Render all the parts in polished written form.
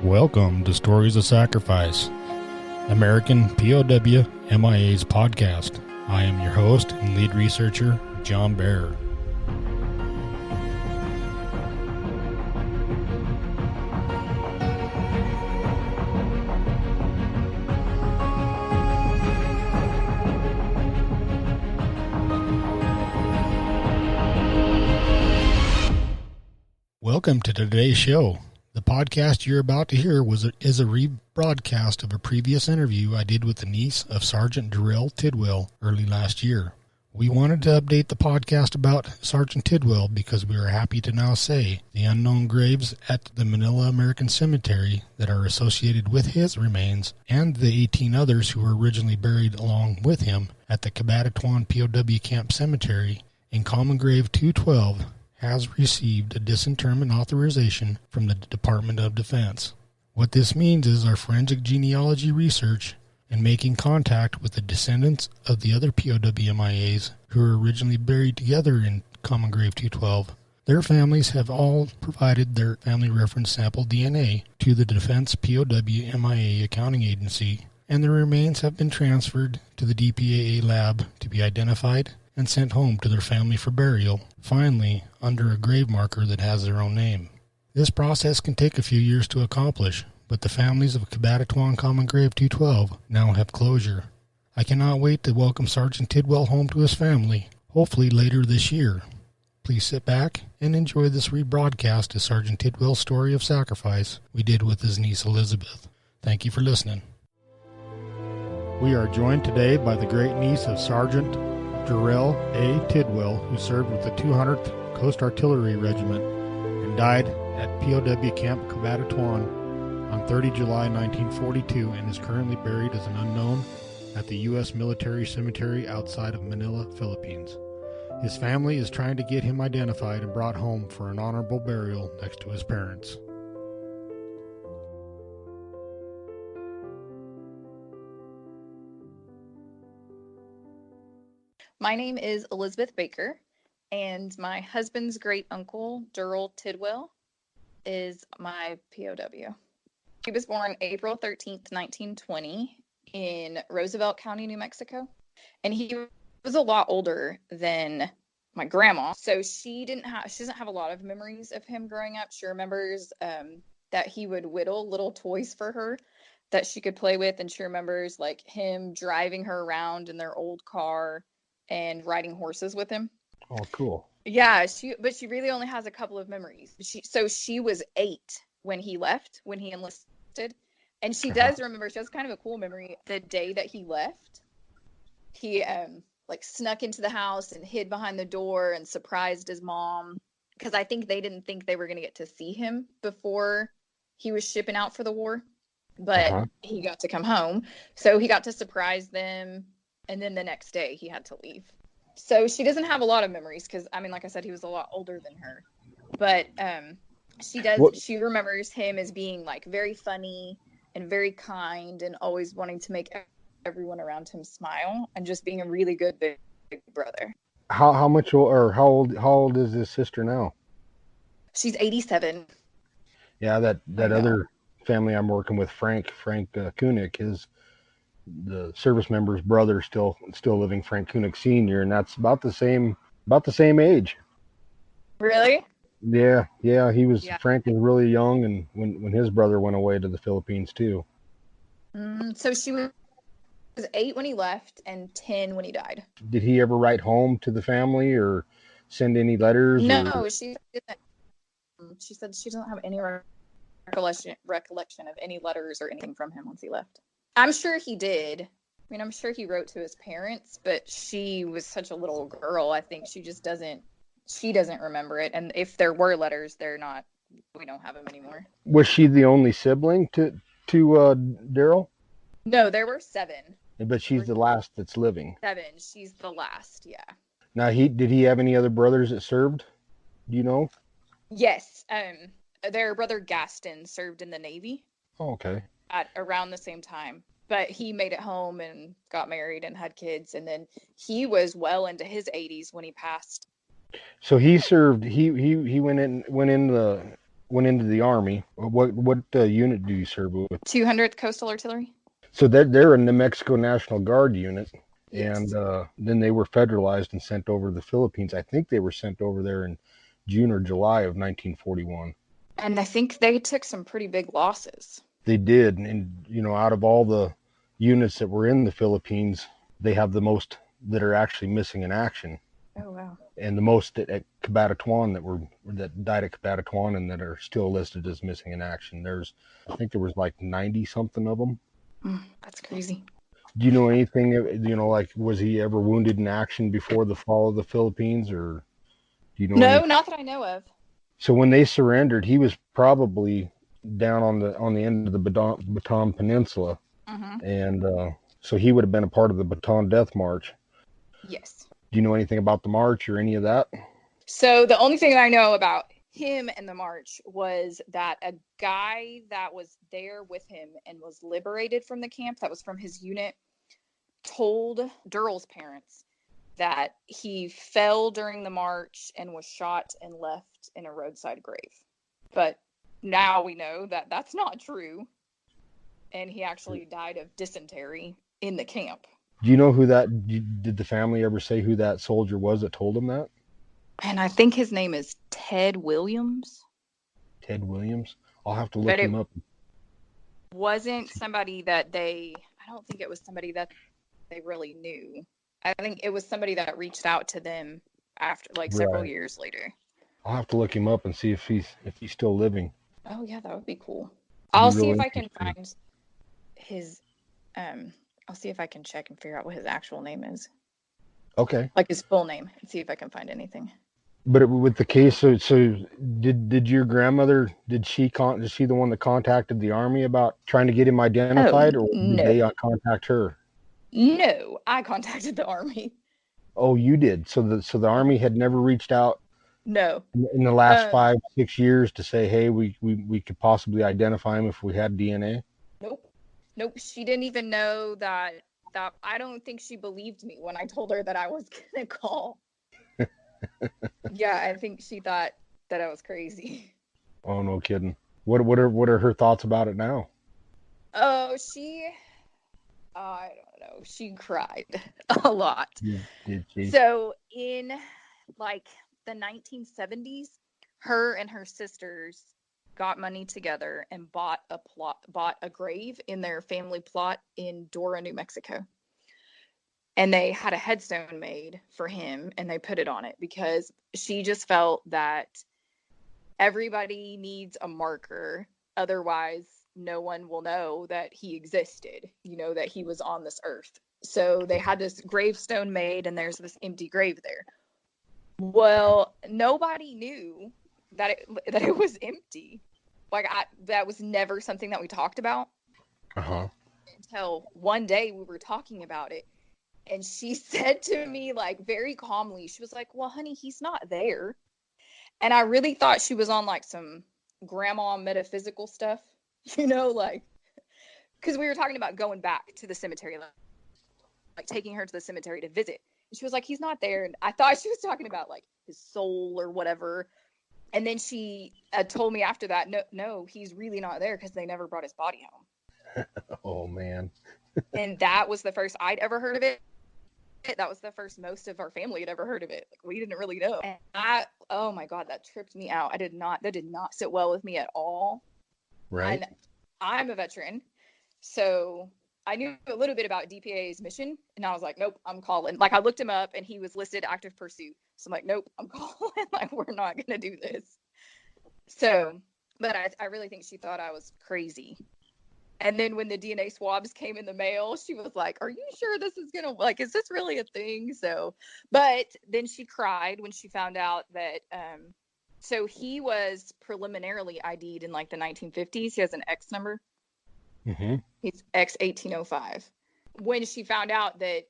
Welcome to Stories of Sacrifice, American POW-MIA's podcast. I am your host and lead researcher, John Baer. Welcome to today's show. The podcast you're about to hear is a rebroadcast of a previous interview I did with the niece of Sergeant Durrell Tidwell early last year. We wanted to update the podcast about Sergeant Tidwell because we are happy to now say the unknown graves at the Manila American Cemetery that are associated with his remains and the 18 others who were originally buried along with him at the Cabanatuan POW Camp Cemetery in Common Grave 212 has received a disinterment authorization from the Department of Defense. What this means is our forensic genealogy research and making contact with the descendants of the other POW-MIAs who were originally buried together in Common Grave 212. Their families have all provided their family reference sample DNA to the Defense POW-MIA accounting agency, and the remains have been transferred to the DPAA Lab to be identified and sent home to their family for burial, finally under a grave marker that has their own name. This process can take a few years to accomplish, but the families of Cabanatuan Common Grave 212 now have closure. I cannot wait to welcome Sergeant Tidwell home to his family, hopefully later this year. Please sit back and enjoy this rebroadcast of Sergeant Tidwell's story of sacrifice we did with his niece Elizabeth. Thank you for listening. We are joined today by the great niece of Sergeant Durrell A. Tidwell, who served with the 200th Coast Artillery Regiment and died at POW Camp Cabanatuan on 30 July 1942 and is currently buried as an unknown at the U.S. Military Cemetery outside of Manila, Philippines. His family is trying to get him identified and brought home for an honorable burial next to his parents. My name is Elizabeth Baker, and my husband's great uncle, Durrell Tidwell, is my POW. He was born April 13th, 1920 in Roosevelt County, New Mexico, and he was a lot older than my grandma, so she doesn't have a lot of memories of him growing up. She remembers that he would whittle little toys for her that she could play with, and she remembers like him driving her around in their old car and riding horses with him. Oh, cool. Yeah, she really only has a couple of memories. She was 8 when he left, when he enlisted. And she does remember, she has kind of a cool memory. The day that he left, he snuck into the house and hid behind the door and surprised his mom. Because I think they didn't think they were going to get to see him before he was shipping out for the war. But he got to come home. So he got to surprise them. And then the next day he had to leave. So she doesn't have a lot of memories because, I mean, like I said, he was a lot older than her. But she remembers him as being like very funny and very kind and always wanting to make everyone around him smile and just being a really good big brother. How old is his sister now? She's 87. Yeah, that other family I'm working with, Frank Kunick, the service member's brother still living, Frank Kunick Sr., and that's about the same age. Really? Yeah. Frank was really young, and when his brother went away to the Philippines too. So she was 8 when he left and 10 when he died. Did he ever write home to the family or send any letters? No, she didn't. She said she doesn't have any recollection of any letters or anything from him once he left. I'm sure he did. I mean, I'm sure he wrote to his parents, but she was such a little girl. I think she doesn't remember it. And if there were letters, we don't have them anymore. Was she the only sibling to Darryl? No, there were 7. But she's the last that's living. 7. She's the last, yeah. Now, did he have any other brothers that served? Do you know? Yes. Their brother Gaston served in the Navy. Oh, okay. At around the same time, but he made it home and got married and had kids, and then he was well into his 80s when he passed. So he served. He went in went into the Army. What unit do you serve with? 200th Coastal Artillery. So they're a New Mexico National Guard unit, and Yes. then they were federalized and sent over to the Philippines. I think they were sent over there in June or July of 1941. And I think they took some pretty big losses. They did, and out of all the units that were in the Philippines, they have the most that are actually missing in action. Oh wow! And the most at Cabanatuan that died at Cabanatuan and that are still listed as missing in action. I think there was like 90 something of them. That's crazy. Do you know anything? Like was he ever wounded in action before the fall of the Philippines, or do you know? No, anything? not that I know of. So when they surrendered, he was probably down on the end of the Bataan Peninsula, and so he would have been a part of the Bataan Death March. Yes. Do you know anything about the march or any of that? So the only thing that I know about him and the march was that a guy that was there with him and was liberated from the camp, that was from his unit, told Durrell's parents that he fell during the march and was shot and left in a roadside grave. But now we know that that's not true. And he actually died of dysentery in the camp. Do you know did the family ever say who that soldier was that told him that? And I think his name is Ted Williams. Ted Williams? I'll have to look him up. Wasn't somebody that I don't think it was somebody that they really knew. I think it was somebody that reached out to them after, like, several years later. I'll have to look him up and see if he's still living. Oh yeah, that would be cool. I'll see if I can find his I'll see if I can check and figure out what his actual name is. Okay. Like his full name, and see if I can find anything. But with the case, so did your grandmother, is she the one that contacted the Army about trying to get him identified, or did they contact her? No, I contacted the Army. Oh, you did. So the Army had never reached out. No. In the last 5-6 years to say, hey, we could possibly identify him if we had DNA. Nope. She didn't even know that. I don't think she believed me when I told her that I was gonna call. Yeah, I think she thought that I was crazy. Oh, no kidding. What are her thoughts about it now? Oh, I don't know. She cried a lot. Did she? So in like the 1970s, her and her sisters got money together and bought a grave in their family plot in Dora, New Mexico. And they had a headstone made for him, and they put it on it because she just felt that everybody needs a marker. Otherwise, no one will know that he existed, that he was on this earth. So they had this gravestone made, and there's this empty grave there. Well, nobody knew that it was empty. Like, that was never something that we talked about. Until one day we were talking about it. And she said to me, like, very calmly, she was like, well, honey, he's not there. And I really thought she was on, like, some grandma metaphysical stuff, like, because we were talking about going back to the cemetery, like taking her to the cemetery to visit. And she was like, he's not there. And I thought she was talking about, like, his soul or whatever. And then she told me after that, no, he's really not there because they never brought his body home. Oh, man. And that was the first I'd ever heard of it. That was the first most of our family had ever heard of it. Like, we didn't really know. And oh my God, that tripped me out. That did not sit well with me at all. Right. And I'm a veteran, so I knew a little bit about DPAA's mission, and I was like, nope, I'm calling. Like, I looked him up, and he was listed active pursuit. So I'm like, nope, I'm calling. Like, we're not going to do this. So, but I really think she thought I was crazy. And then when the DNA swabs came in the mail, she was like, are you sure this is going to, like, is this really a thing? So, but then she cried when she found out that, so he was preliminarily ID'd in like the 1950s. He has an X number. Mm-hmm. He's X1805. When she found out that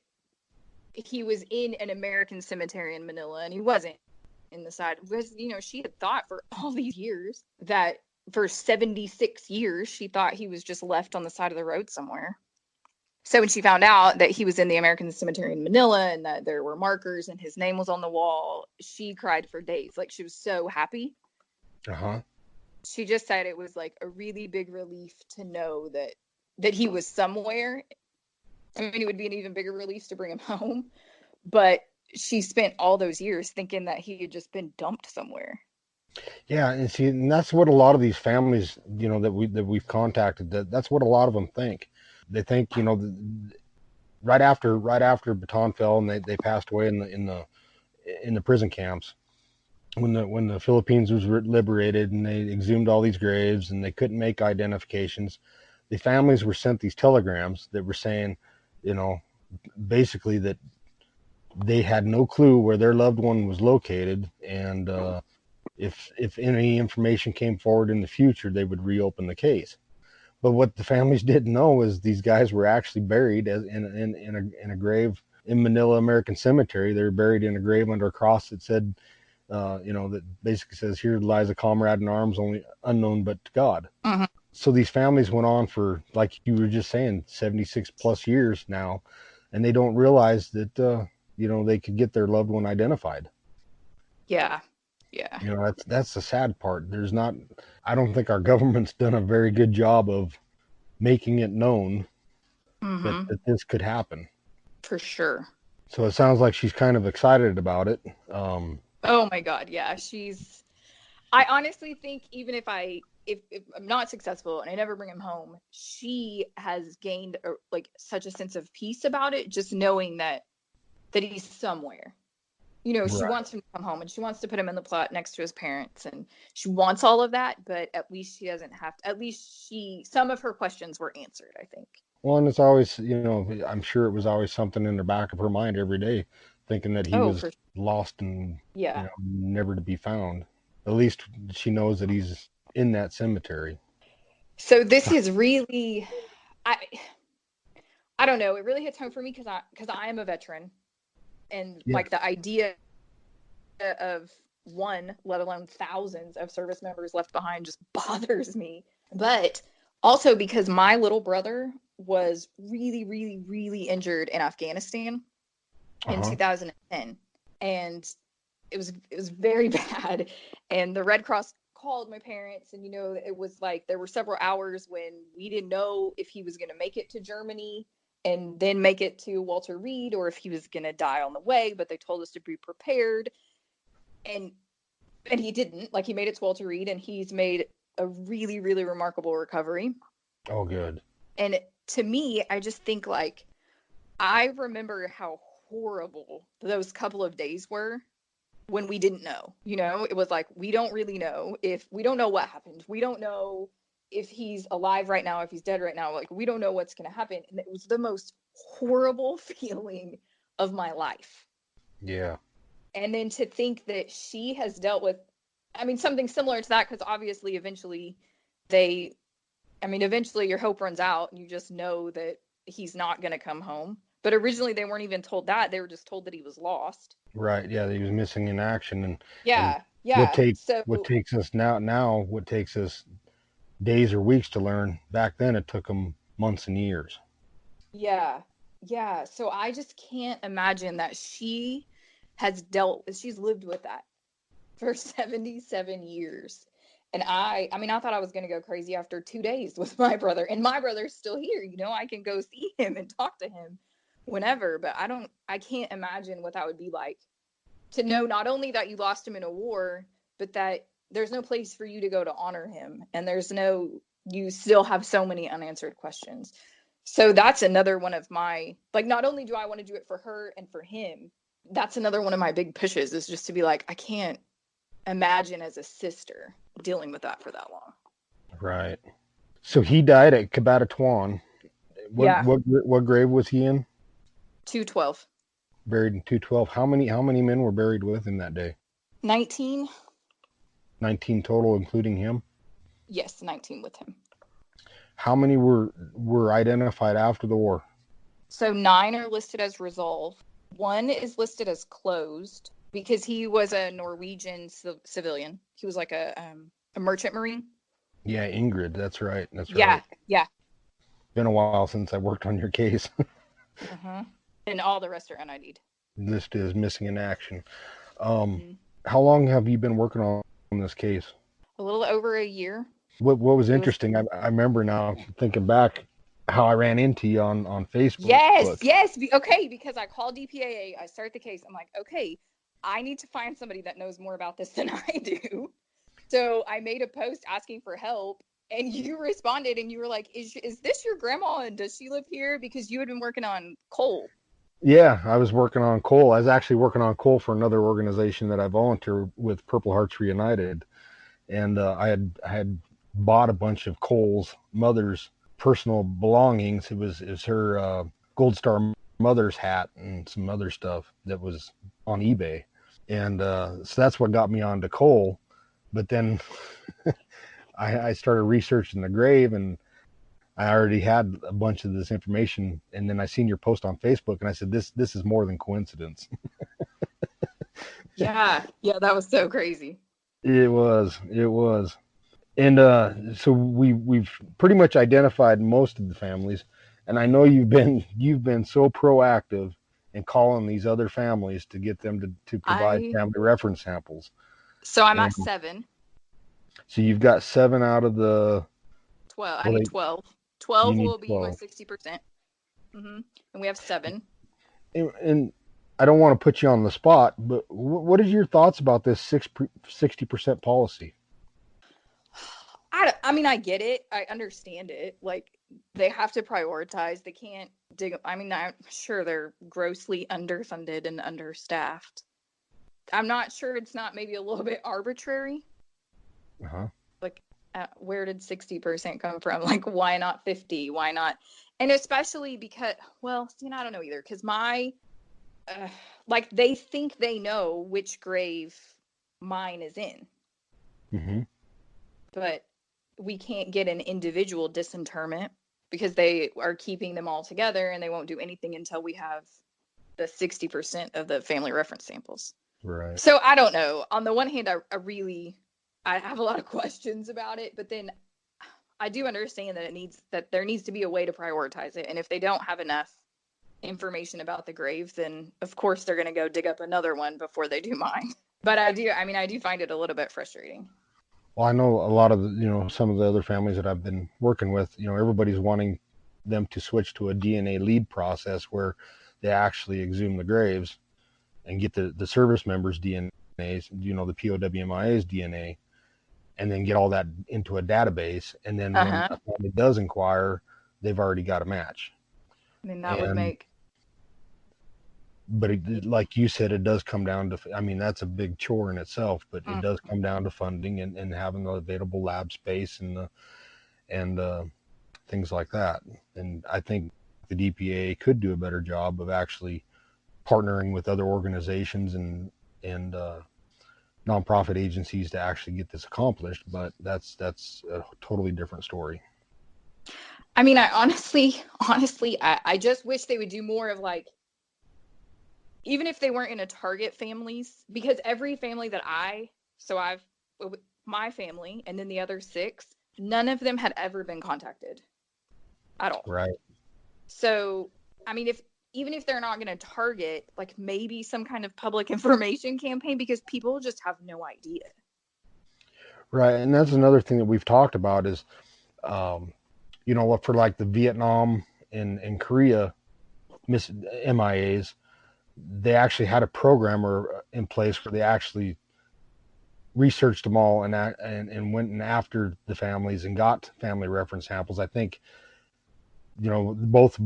he was in an American cemetery in Manila and he wasn't in the side, because, she had thought for all these years that for 76 years, she thought he was just left on the side of the road somewhere. So when she found out that he was in the American Cemetery in Manila and that there were markers and his name was on the wall, she cried for days. Like, she was so happy. She just said it was like a really big relief to know that he was somewhere. I mean, it would be an even bigger relief to bring him home, but she spent all those years thinking that he had just been dumped somewhere. Yeah, and see, and that's what a lot of these families, that we've contacted, that's what a lot of them think. They think, right after Baton fell and they passed away in the prison camps, when the Philippines was liberated and they exhumed all these graves and they couldn't make identifications, the families were sent these telegrams that were saying, basically that they had no clue where their loved one was located, and if any information came forward in the future, they would reopen the case. But what the families didn't know is these guys were actually buried in a grave in Manila American Cemetery. They were buried in a grave under a cross that said, that basically says, "Here lies a comrade in arms, only unknown but to God." Mm-hmm. So these families went on for, like you were just saying, 76 plus years now, and they don't realize that, they could get their loved one identified. Yeah. That's the sad part. I don't think our government's done a very good job of making it known that this could happen. For sure. So it sounds like she's kind of excited about it. Oh my God. Yeah. I honestly think even if I'm not successful and I never bring him home, she has gained such a sense of peace about it, just knowing that he's somewhere. She Right. wants him to come home and she wants to put him in the plot next to his parents and she wants all of that, but at least she doesn't have to, at least some of her questions were answered, I think. Well, and it's always, I'm sure it was always something in the back of her mind every day, thinking that he Oh, was for lost and, yeah. never to be found. At least she knows that he's in that cemetery. So this is really, I don't know. It really hits home for me because I am a veteran, and Yeah. like the idea of one, let alone thousands of service members left behind, just bothers me. But also because my little brother was really, really, really injured in Afghanistan in 2010, and it was very bad. And the Red Cross called my parents, and it was like there were several hours when we didn't know if he was going to make it to Germany and then make it to Walter Reed, or if he was going to die on the way, but they told us to be prepared. And he didn't. Like, he made it to Walter Reed, and he's made a really, really remarkable recovery. Oh, good. And to me, I just think, like, I remember how horrible those couple of days were when we didn't know. It was like, we don't really know we don't know what happened. We don't know if he's alive right now, if he's dead right now. Like, we don't know what's going to happen. And it was the most horrible feeling of my life. Yeah. And then to think that she has dealt with, something similar to that, because obviously eventually your hope runs out and you just know that he's not going to come home. But originally they weren't even told that. They were just told that he was lost. Right. Yeah. He was missing in action. And Yeah. what takes us days or weeks to learn, back then it took them months and years. Yeah. Yeah. So I just can't imagine that she's lived with that for 77 years. And I thought I was going to go crazy after 2 days with my brother, and my brother's still here. I can go see him and talk to him whenever, but I can't imagine what that would be like to know not only that you lost him in a war, but that there's no place for you to go to honor him. And you still have so many unanswered questions. So that's another one of my, like, not only do I want to do it for her and for him, that's another one of my big pushes, is just to be like, I can't imagine as a sister dealing with that for that long. Right. So he died at Cabanatuan. Yeah. What grave was he in? 212. Buried in 212. How many men were buried with him that day? 19. 19 total, including him? Yes, 19 with him. How many were identified after the war? So 9 are listed as resolved. 1 is listed as closed because he was a Norwegian civilian. He was like a merchant marine. Yeah, Ingrid. That's right. Yeah. Been a while since I worked on your case. And all the rest are NID'd. List is missing in action. How long have you been working on this case? A little over a year. What was It was interesting, I remember now thinking back how I ran into you on Facebook. yes. Okay, because I called DPAA, I start the case. I'm like, okay, I need to find somebody that knows more about this than I do. So I made a post asking for help, and you responded, and you were like, "Is this your grandma, and does she live here?" Because you had been working on coal. Yeah, I was working on coal. I was actually working on coal for another organization that I volunteer with, Purple Hearts Reunited, and I had bought a bunch of Cole's mother's personal belongings. It was her Gold Star mother's hat and some other stuff that was on eBay, and so that's what got me onto coal. But then I started researching the grave, and I already had a bunch of this information, and then I seen your post on Facebook, and I said, "This is more than coincidence." Yeah, that was so crazy. It was, and so we've pretty much identified most of the families, and I know you've been so proactive in calling these other families to get them to provide family reference samples. So I'm And at 7. so you've got 7 out of the 12. I well, need 12. 12 you need will be my 12. 60%. And we have 7. And I don't want to put you on the spot, but what is your thoughts about this 60% policy? I mean, I get it. I understand it. Like, they have to prioritize. They can't dig. I mean, I'm sure they're grossly underfunded and understaffed. I'm not sure it's not maybe a little bit arbitrary. Uh-huh. Like, where did 60% come from? Like, why not 50? Why not? And especially because, well, I don't know either. Because like, they think they know which grave mine is in. Mm-hmm. But we can't get an individual disinterment because they are keeping them all together, and they won't do anything until we have the 60% of the family reference samples. Right. So I don't know. On the one hand, I have a lot of questions about it, but then I do understand that there needs to be a way to prioritize it. And if they don't have enough information about the grave, then of course they're going to go dig up another one before they do mine. But I do find it a little bit frustrating. Well, I know a lot of some of the other families that I've been working with, everybody's wanting them to switch to a DNA lead process where they actually exhume the graves and get the service members' DNAs, the POW-MIA's DNA, and then get all that into a database. And then when a family does inquire, they've already got a match. I mean, that would make. But like you said, it does come down to, I mean, that's a big chore in itself, but it does come down to funding and having the available lab space and things like that. And I think the DPAA could do a better job of actually partnering with other organizations and nonprofit agencies to actually get this accomplished. But that's a totally different story. I mean, I honestly, I just wish they would do more of, like, even if they weren't in a target families, because every family that my family and then the other 6, none of them had ever been contacted at all. Right. So, I mean, even if they're not going to target, like, maybe some kind of public information campaign, because people just have no idea. Right. And that's another thing that we've talked about is, for like the Vietnam and Korea MIAs, they actually had a programmer in place where they actually researched them all and went in after the families and got family reference samples. I think, both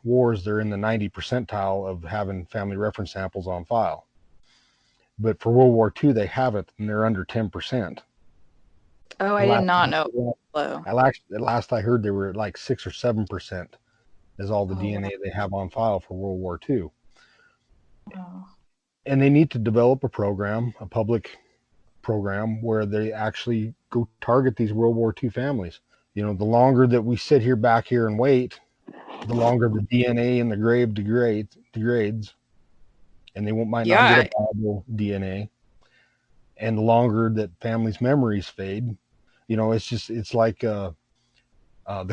wars, they're in the 90 percentile of having family reference samples on file. But for World War II, they haven't, and they're under 10%. Oh, I did not know. Last I heard, they were like 6 or 7% is all the DNA they have on file for World War II. Oh. And they need to develop a public program where they actually go target these World War II families. The longer that we sit back here and wait, the longer the DNA in the grave degrades, and they might not get a viable DNA. And the longer that families' memories fade, it's like the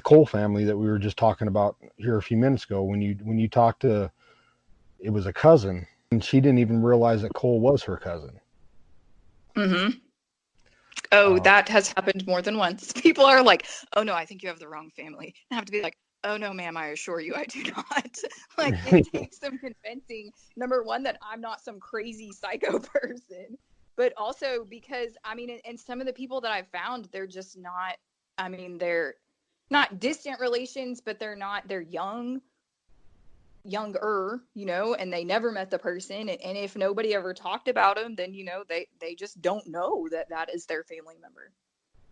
Cole family that we were just talking about here a few minutes ago. When you talk to, it was a cousin, and she didn't even realize that Cole was her cousin. Mm-hmm. Oh, that has happened more than once. People are like, oh no, I think you have the wrong family. I have to be like, oh no, ma'am, I assure you I do not. Like, it takes some convincing, number one, that I'm not some crazy psycho person, but also because, I mean, and some of the people that I've found, they're just not, I mean, they're not distant relations, but they're younger, and they never met the person. And if nobody ever talked about them, then, they just don't know that is their family member.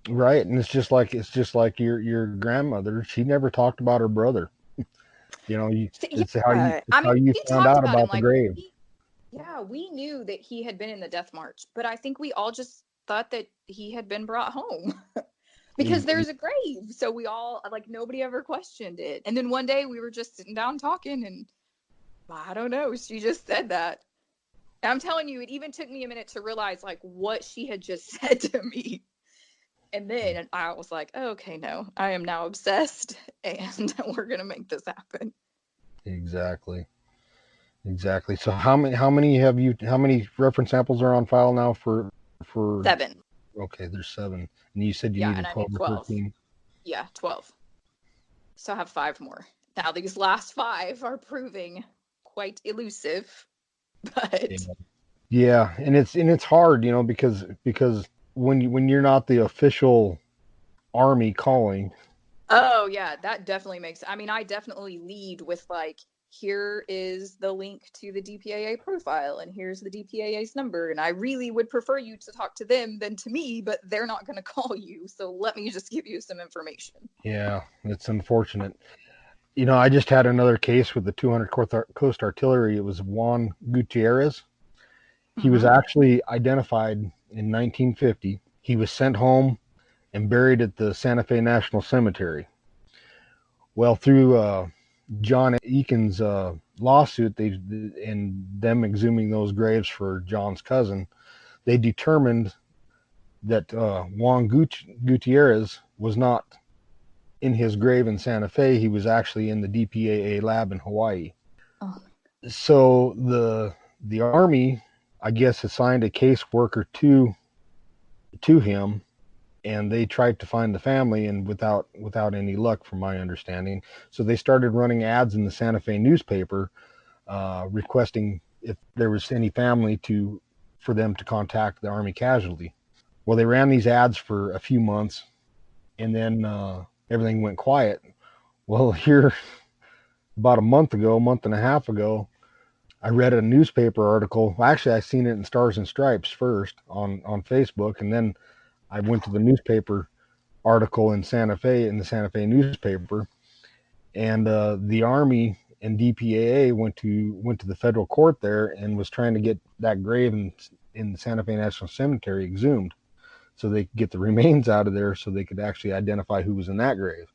Right. And it's just like your grandmother. She never talked about her brother. It's how you he found talked out about him about the like, grave. we knew that he had been in the death march, but I think we all just thought that he had been brought home because there's a grave. So we all, like, nobody ever questioned it. And then one day we were just sitting down talking, and I don't know, she just said that. And I'm telling you, it even took me a minute to realize, like, what she had just said to me. And then I was like, oh, okay, no, I am now obsessed, and we're going to make this happen. Exactly. So how many reference samples are on file now for 7. Okay, there's 7. And you said you needed 12 or 13. Yeah, 12. So I have 5 more. Now these last 5 are proving quite elusive, but yeah, and it's hard, because when you're not the official Army calling. Oh yeah, that definitely makes, I mean, I definitely lead with, like, here is the link to the DPAA profile, and here's the DPAA's number, and I really would prefer you to talk to them than to me, but they're not going to call you, so let me just give you some information. Yeah, it's unfortunate. I just had another case with the 200th Coast Artillery. It was Juan Gutierrez. He was actually identified in 1950. He was sent home and buried at the Santa Fe National Cemetery. Well, through John Eakin's lawsuit, and them exhuming those graves for John's cousin, they determined that Juan Gutierrez was not in his grave in Santa Fe. He was actually in the DPAA Lab in Hawaii. Oh. So the Army, I guess, assigned a caseworker to him, and they tried to find the family, and without any luck, from my understanding. So they started running ads in the Santa Fe newspaper, requesting if there was any family for them to contact the Army casualty. Well, they ran these ads for a few months, and then everything went quiet. Well, here, about a month and a half ago, I read a newspaper article. Actually, I seen it in Stars and Stripes first on Facebook, and then I went to the newspaper article in the Santa Fe newspaper, and the Army and DPAA went to the federal court there and was trying to get that grave in the Santa Fe National Cemetery exhumed, so they could get the remains out of there, so they could actually identify who was in that grave.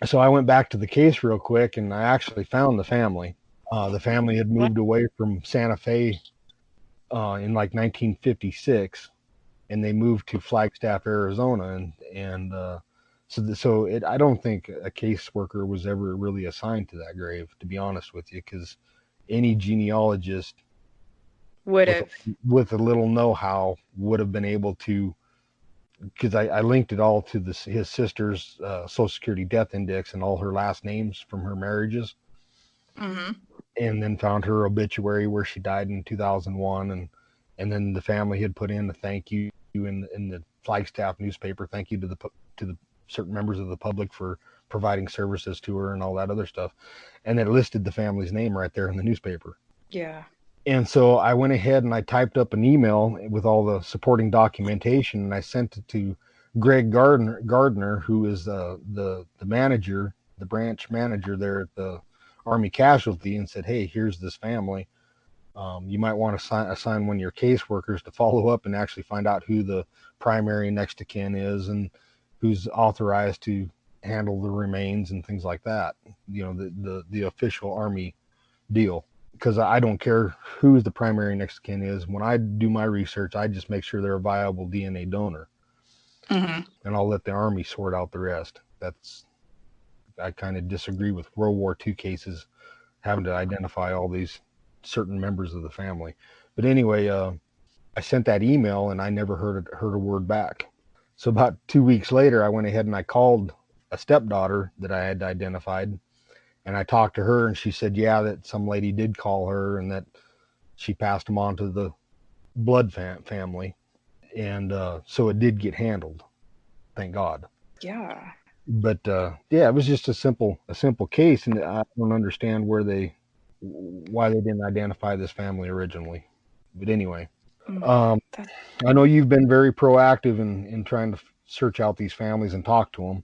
So I went back to the case real quick, and I actually found the family. The family had moved away from Santa Fe in like 1956, and they moved to Flagstaff, Arizona, and I don't think a caseworker was ever really assigned to that grave, to be honest with you, because any genealogist Would have. with a little know-how would have been able to, because I linked it all to his sister's Social Security death index and all her last names from her marriages. And then found her obituary where she died in 2001, and then the family had put in a thank you in the Flagstaff newspaper, thank you to the certain members of the public for providing services to her and all that other stuff, and it listed the family's name right there in the newspaper. Yeah. And so I went ahead and I typed up an email with all the supporting documentation, and I sent it to Greg Gardner, who is the manager, the branch manager there at the Army Casualty, and said, hey, here's this family. You might want to assign one of your caseworkers to follow up and actually find out who the primary next of kin is and who's authorized to handle the remains and things like that. The official Army deal. Because I don't care who the primary next of kin is. When I do my research, I just make sure they're a viable DNA donor. And I'll let the Army sort out the rest. I kind of disagree with World War II cases having to identify all these certain members of the family. But anyway, I sent that email and I never heard a word back. So about 2 weeks later, I went ahead and I called a stepdaughter that I had identified, and I talked to her, and she said, yeah, that some lady did call her and that she passed them on to the blood family. And so it did get handled, thank God. Yeah. But yeah, it was just a simple case, and I don't understand why they didn't identify this family originally. But anyway, That's, I know you've been very proactive in trying to search out these families and talk to them.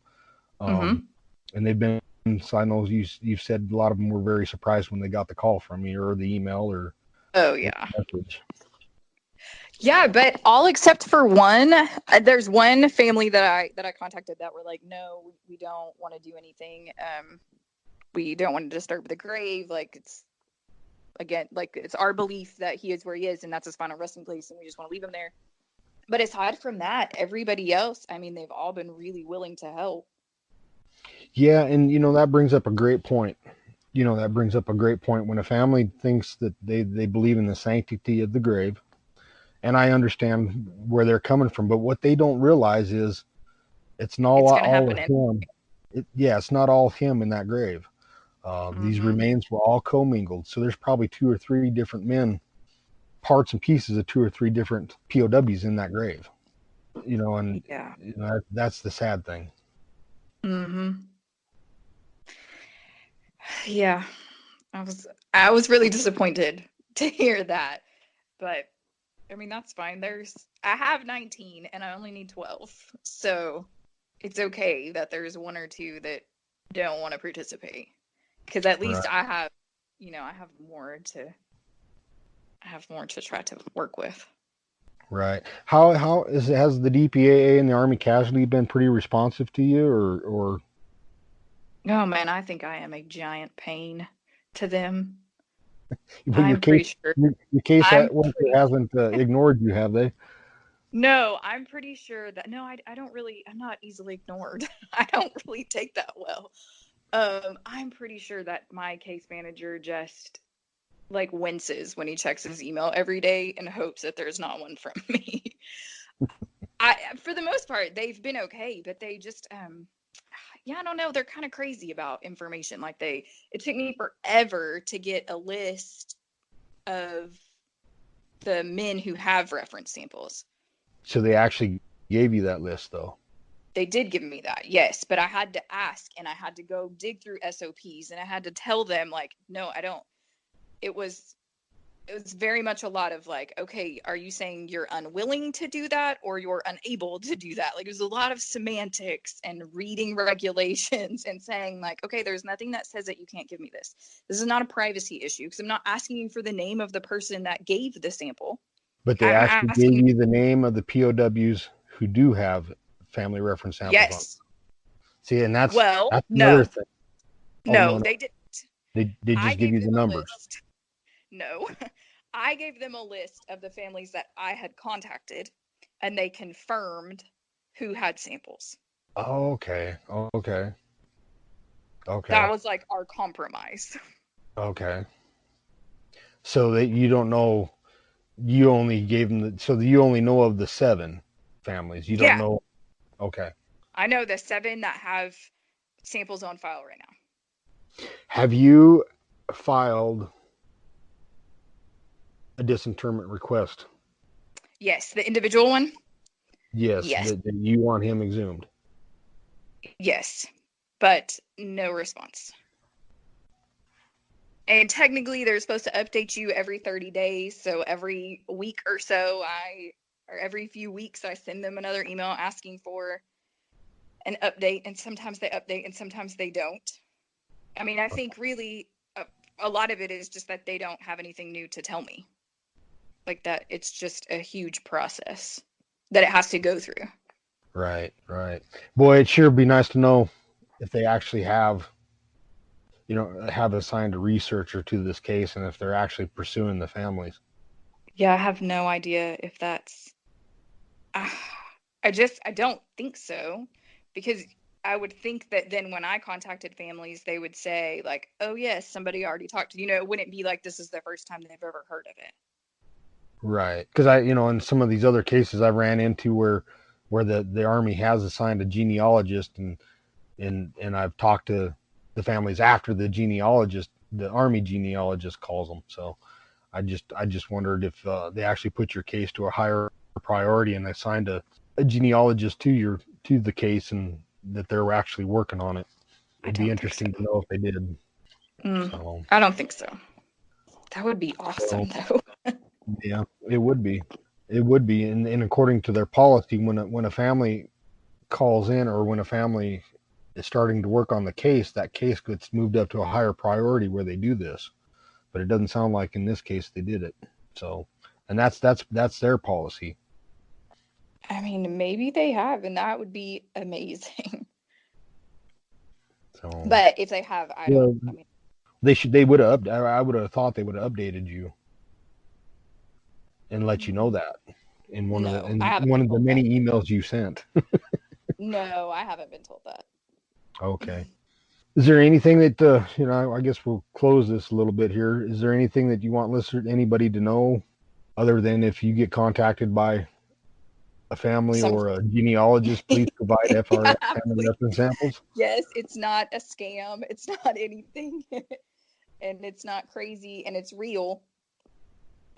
And they've been, so I know you've said a lot of them were very surprised when they got the call from you or the email or oh yeah. message. Yeah, but all except for one. There's one family that I contacted that were like, no, we don't want to do anything. We don't want to disturb the grave. Like it's our belief that he is where he is, and that's his final resting place, and we just want to leave him there. But aside from that, everybody else, I mean, they've all been really willing to help. Yeah, and that brings up a great point. When a family thinks that they believe in the sanctity of the grave, and I understand where they're coming from, but what they don't realize is it's not It's going to all happen. of him. It's not all him in that grave. These remains were all commingled, so there's probably 2 or 3 different men, parts and pieces of 2 or 3 different POWs in that grave. And yeah. that's the sad thing. Yeah. I was really disappointed to hear that. But I mean, that's fine. I have 19 and I only need 12. So it's okay that there's 1 or 2 that don't want to participate. Because at least Right. I have more to try to work with. Right. How has the DPAA and the Army Casualty been pretty responsive to you, or? Oh man, I think I am a giant pain to them. Well, I'm pretty sure. hasn't ignored you, have they? No, I'm pretty sure that I'm not easily ignored. I don't really take that well. I'm pretty sure that my case manager just like winces when he checks his email every day and hopes that there's not one from me. For the most part, they've been okay, but they just I don't know, they're kind of crazy about information. Like it took me forever to get a list of the men who have reference samples. So they actually gave you that list, though. They did give me that, yes, but I had to ask and I had to go dig through SOPs and I had to tell them like, no, I don't. It was very much a lot of like, okay, are you saying you're unwilling to do that or you're unable to do that? Like it was a lot of semantics and reading regulations and saying like, okay, there's nothing that says that you can't give me this. This is not a privacy issue because I'm not asking you for the name of the person that gave the sample. But they I'm actually gave asking. you the name of the POWs who do have family reference samples on. Yes. See, and that's Well, another no. thing. No, they didn't. They just give you the numbers. No, I gave them a list of the families that I had contacted, and they confirmed who had samples. Oh, okay. That was like our compromise. Okay. So that you don't know, you only gave them so that you only know of the 7 families. You don't know. Okay. I know the 7 that have samples on file right now. Have you filed a disinterment request? Yes, the individual one. Yes. That you want him exhumed. Yes, but no response. And technically, they're supposed to update you every 30 days. So every week or so, or every few weeks, I send them another email asking for an update. And sometimes they update and sometimes they don't. I mean, I think really a lot of it is just that they don't have anything new to tell me. Like that, it's just a huge process that it has to go through. Right. Boy, it sure be nice to know if they actually have assigned a researcher to this case and if they're actually pursuing the families. Yeah, I have no idea if that's. I don't think so, because I would think that then when I contacted families, they would say like, "Oh yes, somebody already talked to you." It wouldn't be like this is the first time they've ever heard of it. Right. Because in some of these other cases I've ran into where the Army has assigned a genealogist, and I've talked to the families after the Army genealogist calls them. So I just wondered if they actually put your case to a higher priority and assigned a genealogist to the case, and that they're actually working on it. It'd be interesting to know if they did. So I don't think so. That would be awesome, though. Yeah, it would be. It would be, and according to their policy, when a family calls in, or when a family is starting to work on the case, that case gets moved up to a higher priority where they do this. But it doesn't sound like in this case they did it. So, and that's their policy. I mean, maybe they have, and that would be amazing. So, but if they have, I mean, they would have. I would have thought they would have updated you and let you know that in one of the many emails you sent. No, I haven't been told that. Okay. Is there anything that I guess we'll close this a little bit here. Is there anything that you want anybody to know, other than if you get contacted by a family or a genealogist, please provide FRS family reference samples? Yes, it's not a scam. It's not anything, and it's not crazy, and it's real.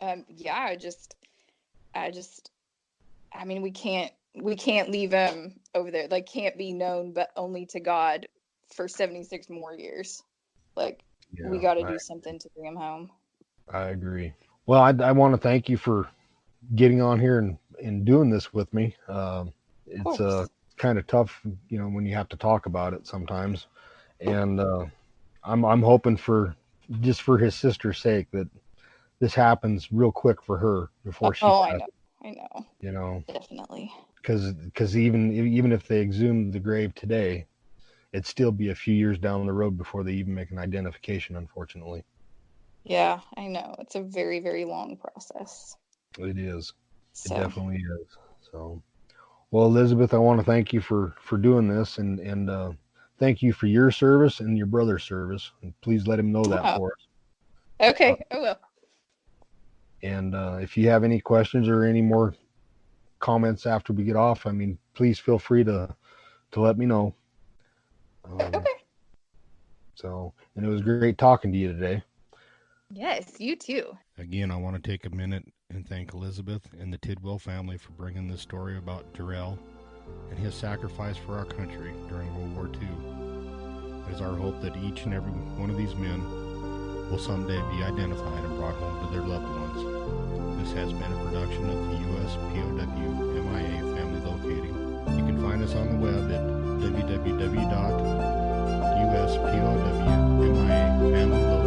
I mean, we can't leave them over there. Like, can't be known, but only to God for 76 more years. Like, we got to do something to bring them home. I agree. Well, I want to thank you for getting on here and doing this with me. It's kind of tough, when you have to talk about it sometimes. And I'm hoping for his sister's sake that this happens real quick for her before she passes. I know. Definitely. Because even if they exhume the grave today, it'd still be a few years down the road before they even make an identification, unfortunately. Yeah, I know. It's a very, very long process. It is. So. It definitely is. So, well, Elizabeth, I want to thank you for doing this, and thank you for your service and your brother's service. And please let him know that for us. Okay, I will. And if you have any questions or any more comments after we get off, please feel free to let me know. Okay. So, and it was great talking to you today. Yes, you too. Again, I want to take a minute and thank Elizabeth and the Tidwell family for bringing this story about Durrell and his sacrifice for our country during World War II. It is our hope that each and every one of these men will someday be identified and brought home to their loved ones. This has been a production of the U.S. POW-MIA Family Locating. You can find us on the web at www.uspowmia.family